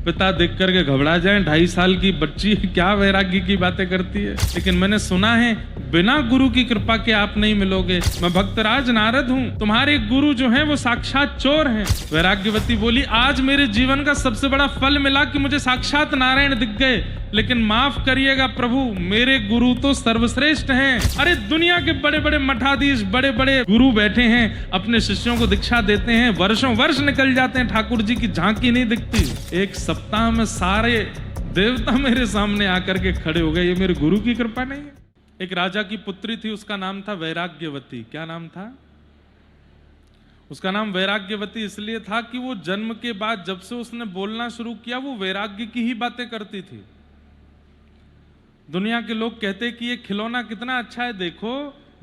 पिता देख करके घबरा जाएं, 2.5 साल की बच्ची क्या वैराग्य की बातें करती है। लेकिन मैंने सुना है बिना गुरु की कृपा के आप नहीं मिलोगे। मैं भक्तराज नारद हूं, तुम्हारे गुरु जो हैं वो साक्षात चोर हैं। वैराग्यवती बोली, आज मेरे जीवन का सबसे बड़ा फल मिला कि मुझे साक्षात नारायण दिख गए, लेकिन माफ करिएगा प्रभु, मेरे गुरु तो सर्वश्रेष्ठ हैं। अरे दुनिया के बड़े बड़े मठाधीश, बड़े बड़े गुरु बैठे हैं, अपने शिष्यों को दीक्षा देते हैं, वर्षों वर्ष निकल जाते हैं, ठाकुर जी की झांकी नहीं दिखती। एक सप्ताह में सारे देवता मेरे सामने आकर के खड़े हो गए, ये मेरे गुरु की कृपा नहीं है। एक राजा की पुत्री थी, उसका नाम था वैराग्यवती। क्या नाम था उसका? नाम वैराग्यवती इसलिए था कि वो जन्म के बाद जब से उसने बोलना शुरू किया, वो वैराग्य की ही बातें करती थी। दुनिया के लोग कहते कि ये खिलौना कितना अच्छा है, देखो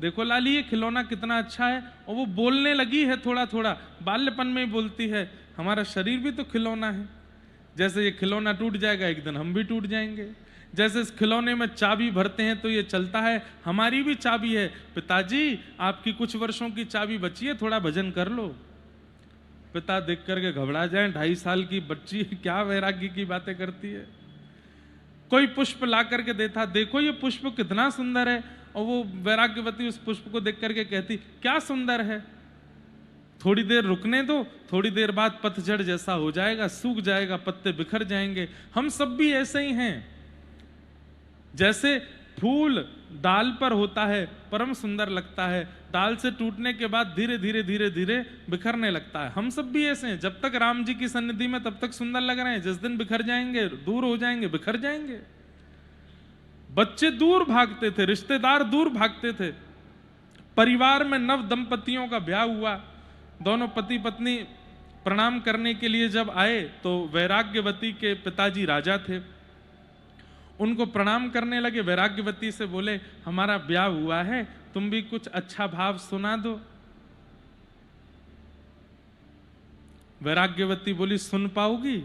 देखो लाली ये खिलौना कितना अच्छा है, और वो बोलने लगी है थोड़ा थोड़ा, बाल्यपन में ही बोलती है। हमारा शरीर भी तो खिलौना है, जैसे ये खिलौना टूट जाएगा एक दिन हम भी टूट जाएंगे। जैसे इस खिलौने में चाबी भरते हैं तो ये चलता है, हमारी भी चाबी है। पिताजी आपकी कुछ वर्षों की चाबी बची है, थोड़ा भजन कर लो। पिता देख करके घबरा जाएं, 2.5 साल की बच्ची क्या वैराग्य की बातें करती है। कोई पुष्प ला करके देता, देखो ये पुष्प कितना सुंदर है, और वो वैराग्यवती उस पुष्प को देख करके कहती क्या सुंदर है, थोड़ी देर रुकने दो, थोड़ी देर बाद पतझड़ जैसा हो जाएगा, सूख जाएगा, पत्ते बिखर जाएंगे। हम सब भी ऐसे ही हैं, जैसे फूल डाल पर होता है परम सुंदर लगता है, डाल से टूटने के बाद धीरे धीरे धीरे धीरे बिखरने लगता है। हम सब भी ऐसे हैं, जब तक राम जी की सन्निधि में तब तक सुंदर लग रहे हैं, जिस दिन बिखर जाएंगे, दूर हो जाएंगे, बिखर जाएंगे। बच्चे दूर भागते थे, रिश्तेदार दूर भागते थे। परिवार में नव दंपतियों का ब्याह हुआ, दोनों पति पत्नी प्रणाम करने के लिए जब आए तो वैराग्यवती के पिताजी राजा थे, उनको प्रणाम करने लगे। वैराग्यवती से बोले हमारा ब्याह हुआ है, तुम भी कुछ अच्छा भाव सुना दो। वैराग्यवती बोली सुन पाओगी?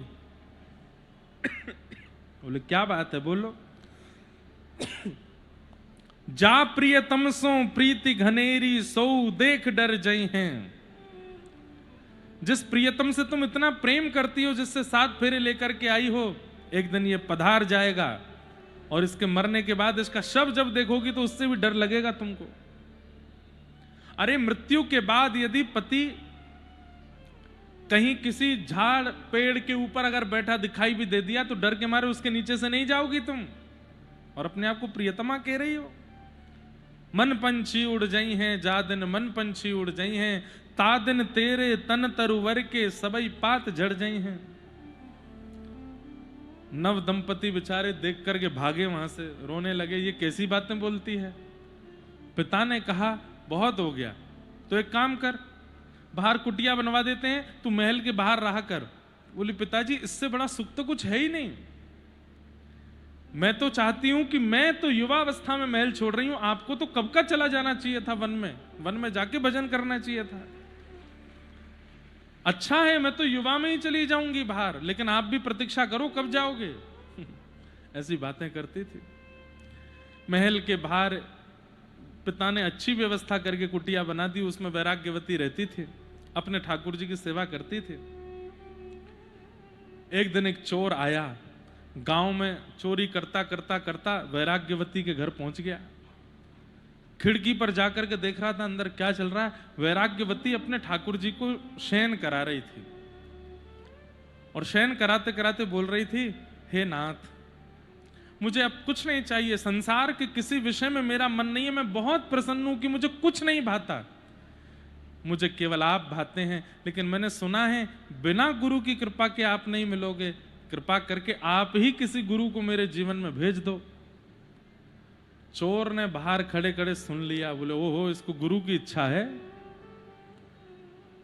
बोले क्या बात है, बोलो। जा प्रियतम सो प्रीति घनेरी, सो देख डर जई हैं। जिस प्रियतम से तुम इतना प्रेम करती हो, जिससे 7 फेरे लेकर के आई हो, एक दिन ये पधार जाएगा, और इसके मरने के बाद इसका शव जब देखोगी तो उससे भी डर लगेगा तुमको। अरे मृत्यु के बाद यदि पति कहीं किसी झाड़ पेड़ के ऊपर अगर बैठा दिखाई भी दे दिया तो डर के मारे उसके नीचे से नहीं जाओगी तुम, और अपने आप को प्रियतमा कह रही हो। मन पंछी उड़ जाई हैं, जा दिन मन पंछी उड़ जाई हैं, ता दिन तेरे तन तरुवर के सबई पात झड़ जाई हैं। नव दंपति बेचारे देख करके भागे वहां से, रोने लगे, ये कैसी बातें बोलती है। पिता ने कहा बहुत हो गया, तो एक काम कर, बाहर कुटिया बनवा देते हैं, तू महल के बाहर रहा कर। बोली पिताजी इससे बड़ा सुख तो कुछ है ही नहीं, मैं तो चाहती हूं कि मैं तो युवा अवस्था में महल छोड़ रही हूं, आपको तो कब का चला जाना चाहिए था वन में जाके भजन करना चाहिए था। अच्छा है मैं तो युवा में ही चली जाऊंगी बाहर, लेकिन आप भी प्रतीक्षा करो कब जाओगे। ऐसी बातें करती थी। महल के बाहर पिता ने अच्छी व्यवस्था करके कुटिया बना दी, उसमें वैराग्यवती रहती थी, अपने ठाकुर जी की सेवा करती थी। एक दिन एक चोर आया, गांव में चोरी करता करता करता वैराग्यवती के घर पहुंच गया। खिड़की पर जाकर के देख रहा था अंदर क्या चल रहा है। वैराग्यवती अपने ठाकुर जी को शयन करा रही थी, और शयन कराते कराते बोल रही थी हे नाथ, मुझे अब कुछ नहीं चाहिए, संसार के किसी विषय में मेरा मन नहीं है, मैं बहुत प्रसन्न हूं कि मुझे कुछ नहीं भाता, मुझे केवल आप भाते हैं। लेकिन मैंने सुना है बिना गुरु की कृपा के आप नहीं मिलोगे, कृपा करके आप ही किसी गुरु को मेरे जीवन में भेज दो। चोर ने बाहर खड़े खड़े सुन लिया, बोले ओहो इसको गुरु की इच्छा है,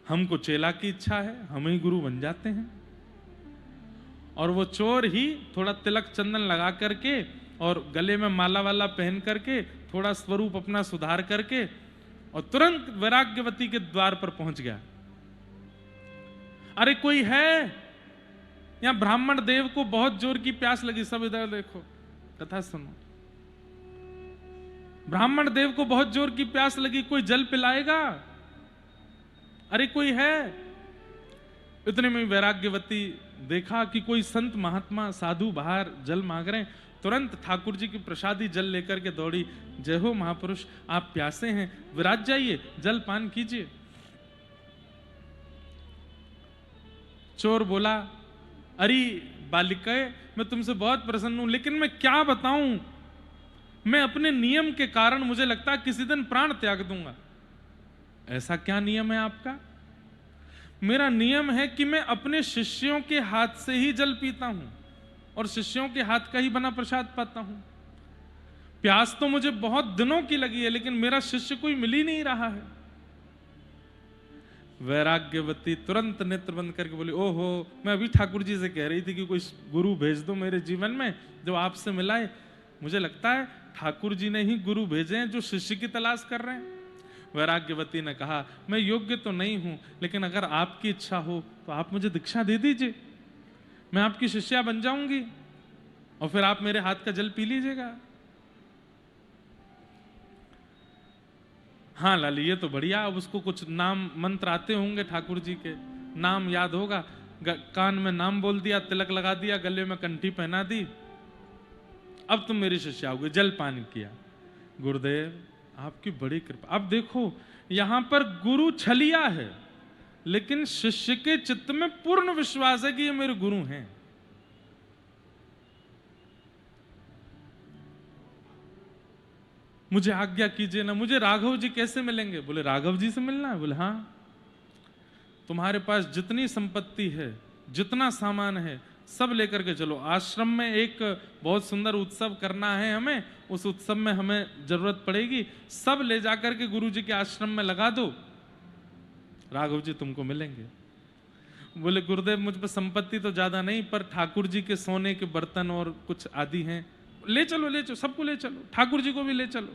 हमको चेला की इच्छा है, हम ही गुरु बन जाते हैं। और वो चोर ही थोड़ा तिलक चंदन लगा करके और गले में माला वाला पहन करके थोड़ा स्वरूप अपना सुधार करके और तुरंत वैराग्यवती के द्वार पर पहुंच गया। अरे कोई है? यहां ब्राह्मण देव को बहुत जोर की प्यास लगी, सब इधर देखो, कथा सुनो। ब्राह्मण देव को बहुत जोर की प्यास लगी, कोई जल पिलाएगा? अरे कोई है? इतने में वैराग्यवती देखा कि कोई संत महात्मा साधु बाहर जल मांग रहे हैं। तुरंत ठाकुर जी की प्रसादी जल लेकर के दौड़ी, जय हो महापुरुष, आप प्यासे हैं, विराज जाइए, जल पान कीजिए। चोर बोला, अरे बालिका, मैं तुमसे बहुत प्रसन्न हूं, लेकिन मैं क्या बताऊं, मैं अपने नियम के कारण मुझे लगता है किसी दिन प्राण त्याग दूंगा। ऐसा क्या नियम है आपका? मेरा नियम है कि मैं अपने शिष्यों के हाथ से ही जल पीता हूं और शिष्यों के हाथ का ही बना प्रसाद पाता हूं। प्यास तो मुझे बहुत दिनों की लगी है, लेकिन मेरा शिष्य कोई मिल ही नहीं रहा है। वैराग्यवती तुरंत नेत्र बंद करके बोली, ओहो, मैं अभी ठाकुर जी से कह रही थी कि कोई गुरु भेज दो मेरे जीवन में जो आपसे मिलाए। मुझे लगता है ठाकुर जी ने ही गुरु भेजे हैं जो शिष्य की तलाश कर रहे हैं। वैराग्यवती ने कहा, मैं योग्य तो नहीं हूं, लेकिन अगर आपकी इच्छा हो तो आप मुझे दीक्षा दे दीजिए, मैं आपकी शिष्या बन जाऊंगी और फिर आप मेरे हाथ का जल पी लीजिएगा। हाँ लाली, ये तो बढ़िया। अब उसको कुछ नाम मंत्र आते होंगे ठाकुर जी के, नाम याद होगा, कान में नाम बोल दिया, तिलक लगा दिया, गले में कंठी पहना दी, अब तुम मेरी शिष्या होगी। जल पान किया। गुरुदेव आपकी बड़ी कृपा। अब देखो यहां पर गुरु छलिया है, लेकिन शिष्य के चित्त में पूर्ण विश्वास है कि ये मेरे गुरु हैं। मुझे आज्ञा कीजिए ना, मुझे राघव जी कैसे मिलेंगे? बोले राघव जी से मिलना है? बोले हाँ, तुम्हारे पास जितनी संपत्ति है, जितना सामान है, सब लेकर के चलो। आश्रम में एक बहुत सुंदर उत्सव करना है हमें, उस उत्सव में हमें जरूरत पड़ेगी, सब ले जाकर के गुरु जी के आश्रम में लगा दो, राघव जी तुमको मिलेंगे। बोले गुरुदेव मुझ पर संपत्ति तो ज्यादा नहीं, पर ठाकुर जी के सोने के बर्तन और कुछ आदि हैं, ले चलो, ले चलो, सबको ले चलो, ठाकुर जी को भी ले चलो।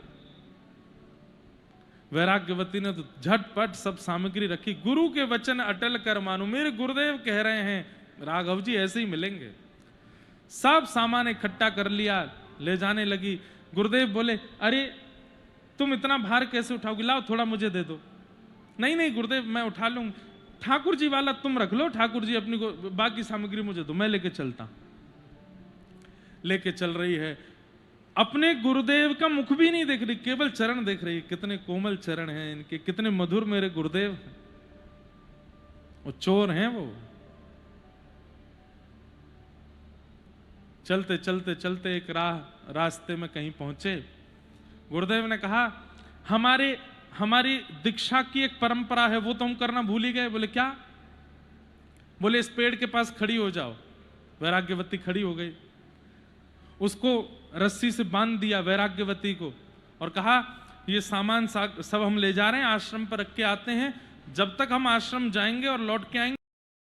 वैराग्यवती ने तो झटपट सब सामग्री रखी। गुरु के वचन अटल कर मानो, मेरे गुरुदेव कह रहे हैं राघव जी ऐसे ही मिलेंगे। सब सामान इकट्ठा कर लिया, ले जाने लगी। गुरुदेव बोले, अरे तुम इतना भार कैसे उठाओगी, लाओ थोड़ा मुझे दे दो। नहीं नहीं गुरुदेव मैं उठा लूंगी। ठाकुर जी वाला तुम रख लो, ठाकुर जी अपनी को, बाकी सामग्री मुझे दो, मैं लेके चलता। लेके चल रही है, अपने गुरुदेव का मुख भी नहीं देख रही, केवल चरण देख रही। कितने कोमल चरण हैं इनके, कितने मधुर मेरे गुरुदेव हैं। वो चोर हैं वो। चलते चलते चलते एक रास्ते में कहीं पहुंचे। गुरुदेव ने कहा, हमारी दीक्षा की एक परंपरा है, वो तो हम करना भूल ही गए। बोले क्या? बोले इस पेड़ के पास खड़ी हो जाओ। वैराग्यवती खड़ी हो गई, उसको रस्सी से बांध दिया वैराग्यवती को, और कहा ये सामान सब हम ले जा रहे हैं, आश्रम पर रख के आते हैं, जब तक हम आश्रम जाएंगे और लौट के आएंगे